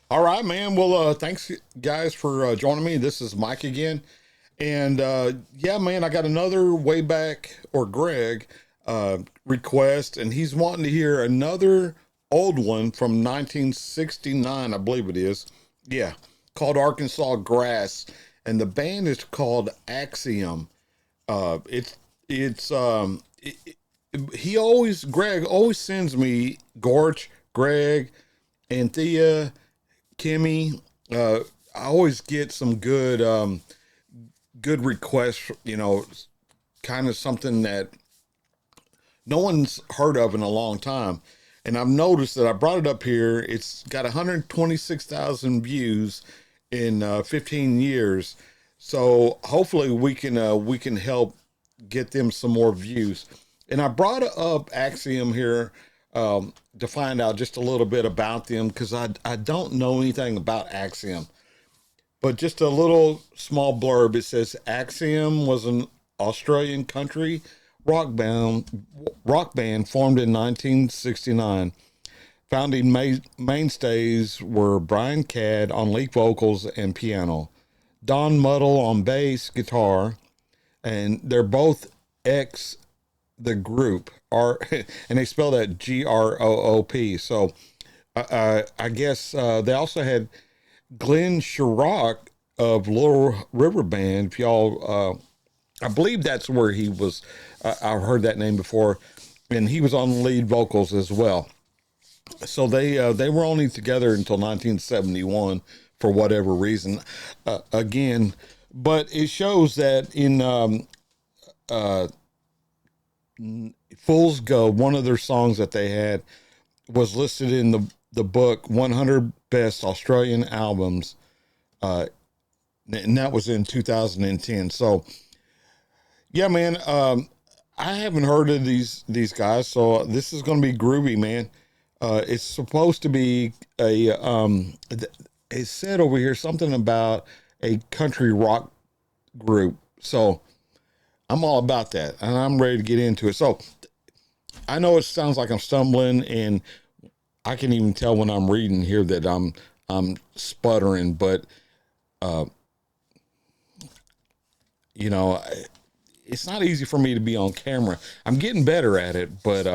All right, man. Well, thanks guys for joining me. This is Mike again. And yeah, man, I got another way back or Greg request, and he's wanting to hear another old one from 1969, I believe it is. Yeah, called Arkansas Grass, and the band is called Axiom. He always Greg always sends me Gorch, Greg, Anthea, Kimmy. I always get some good requests, kind of something that no one's heard of in a long time. And I've noticed that I brought it up here. It's got 126,000 views in 15 years. So hopefully we can help get them some more views. And I brought up Axiom here to find out just a little bit about them, because I don't know anything about Axiom. But just a little small blurb. It says Axiom was an Australian country rock band formed in 1969. Founding mainstays were Brian Cadd on lead vocals and piano, Don Muddle on bass guitar, and they're both ex the group are, and they spell that Groop. So I guess they also had Glenn Sherrock of Little River Band. If y'all, I believe that's where he was. I've heard that name before, and he was on lead vocals as well. So they were only together until 1971 for whatever reason. Again, but it shows that in Fool's Gold, one of their songs that they had was listed in the book 100 Best Australian Albums, and that was in 2010. So yeah, man, I haven't heard of these guys, so this is going to be groovy, man. It's supposed to be it said over here something about a country rock group, so I'm all about that, and I'm ready to get into it. So I know it sounds like I'm stumbling, and I can even tell when I'm reading here that I'm sputtering, but it's not easy for me to be on camera. I'm getting better at it, but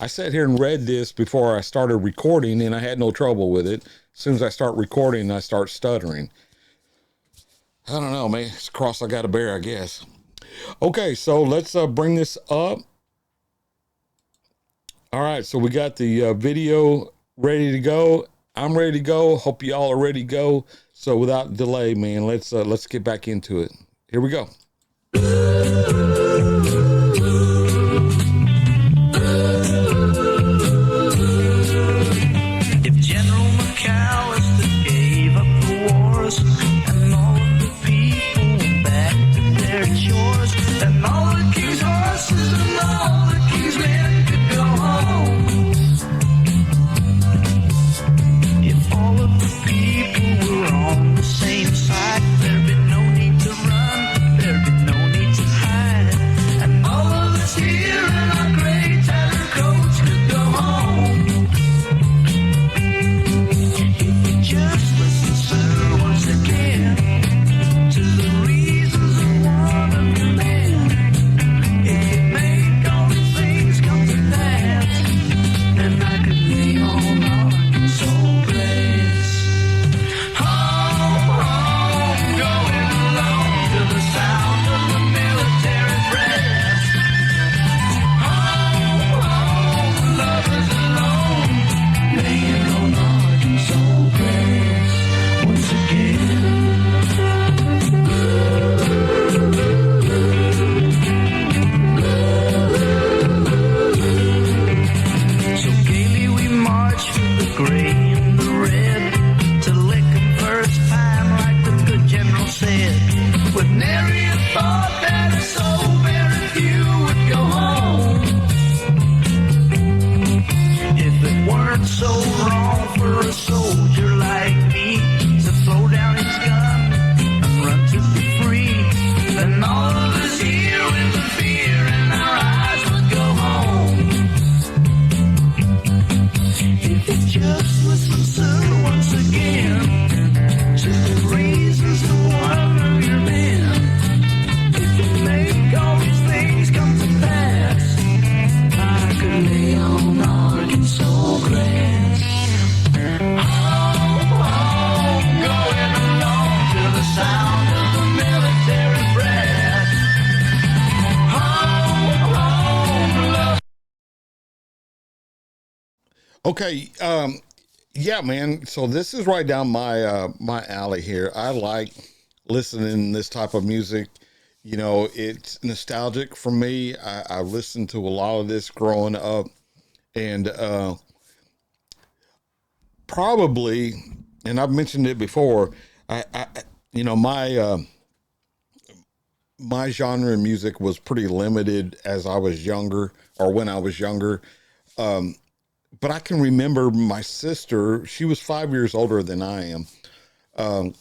I sat here and read this before I started recording, and I had no trouble with it. As soon as I start recording, I start stuttering. I don't know, man. It's a cross I got to bear, I guess. Okay, so let's bring this up. All right, so we got the video ready to go. I'm ready to go. Hope y'all are ready to go. So without delay, man, let's get back into it. Here we go. If General McAllister gave up the wars and all of the people went back to their chores, and all the king's horses and all the king's men could go home, if all of the people were on the same side, there'd be no need to run, there'd be no need to hide, and all of us here in our gray tattered coats could go home. If you just listen, sir, once again, to the reasons of one of the men, if you make all these things come to pass, then I could be on Arkansas Grass. Home, home, going alone to the sound of the military brass. Home, home, lovers alone, laying on Arkansas Grass once again. So gaily we march through the gray and the red to Lincoln first time, like the good general said, with nary a thought that so very few would go home. If it weren't so wrong for a soldier like me to throw down his gun and run to be free, then all of us here with the fear in our eyes would go home. If you just listen, sir, once again, Okay. Yeah, man. So this is right down my alley here. I like listening to this type of music. You know, it's nostalgic for me. I listened to a lot of this growing up, and probably, and I've mentioned it before. I you know, my genre of music was pretty limited as I was younger, or when I was younger. But I can remember my sister. She was 5 years older than I am.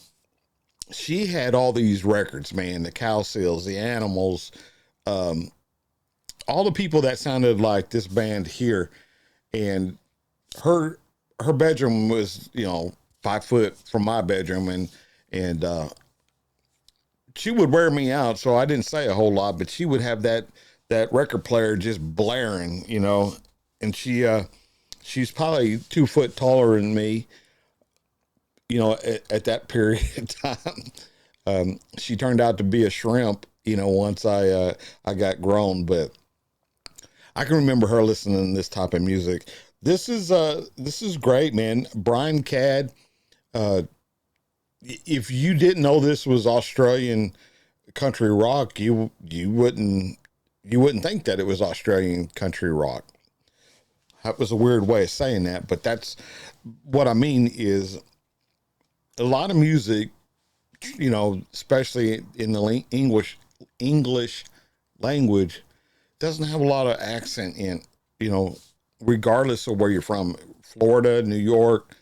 She had all these records, man. The Cow Seals, the Animals, all the people that sounded like this band here. And her bedroom was, 5 foot from my bedroom, and she would wear me out, so I didn't say a whole lot, but she would have that record player just blaring, and she's probably 2 foot taller than me, at that period of time. She turned out to be a shrimp, once I got grown, but I can remember her listening to this type of music. This is great, man. Brian Cadd. If you didn't know this was Australian country rock, you wouldn't think that it was Australian country rock. That was a weird way of saying that, but that's what I mean. Is a lot of music, especially in the English language, doesn't have a lot of accent in, regardless of where you're from. Florida, New York,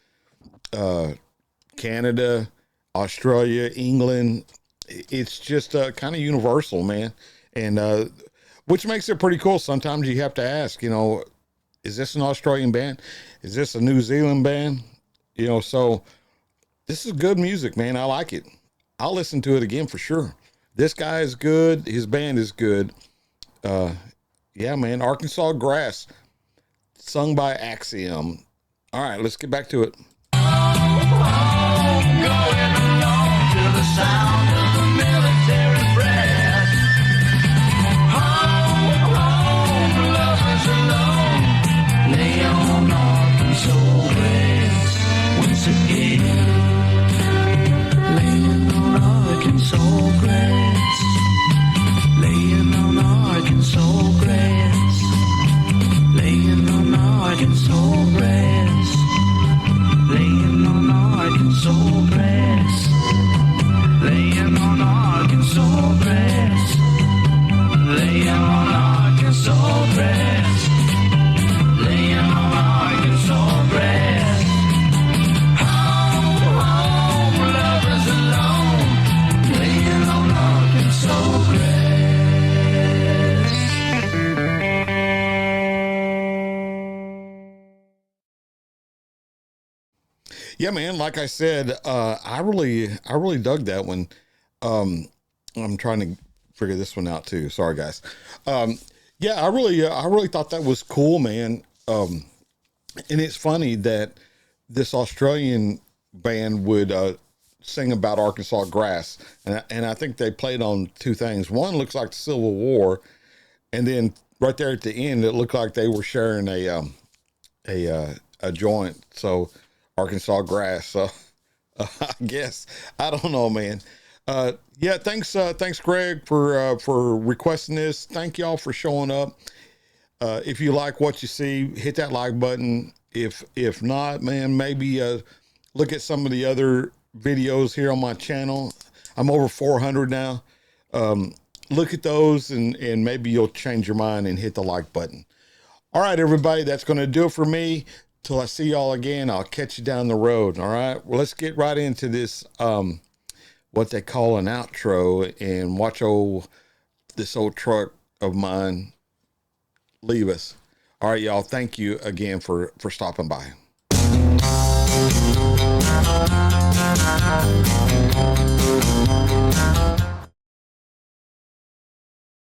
Canada, Australia, England. It's just kind of universal, man. And which makes it pretty cool. Sometimes you have to ask, is this an Australian band? Is this a New Zealand band? So this is good music, man. I like it. I'll listen to it again for sure. This guy is good. His band is good. Yeah, man. Arkansas Grass, sung by Axiom. All right, let's get back to it. Going along to the sound of the military brass. Home, home, lovers alone. Lay on Arkansas grass once again. Laying on Arkansas grass. Laying on Arkansas grass. Laying on Arkansas grass. Laying on Arkansas grass. Laying on Arkansas grass. Laying on Arkansas grass. Laying on Arkansas grass. Home, home, lovers alone. Laying on Arkansas grass. Yeah, man. Like I said, I really dug that one. I'm trying to figure this one out too. Sorry, guys. Yeah, I really thought that was cool, man. And it's funny that this Australian band would sing about Arkansas grass, and I think they played on two things. One looks like the Civil War, and then right there at the end, it looked like they were sharing a joint. So Arkansas grass. So I guess I don't know, man. Yeah, thanks, Greg, for requesting this. Thank y'all for showing up. If you like what you see, hit that like button. If not, man, maybe look at some of the other videos here on my channel. I'm over 400 now. Look at those, and maybe you'll change your mind and hit the like button. All right, everybody, that's going to do it for me. Till I see y'all again, I'll catch you down the road. All right. Well, let's get right into this, what they call an outro, and watch this old truck of mine leave us. All right, y'all. Thank you again for stopping by.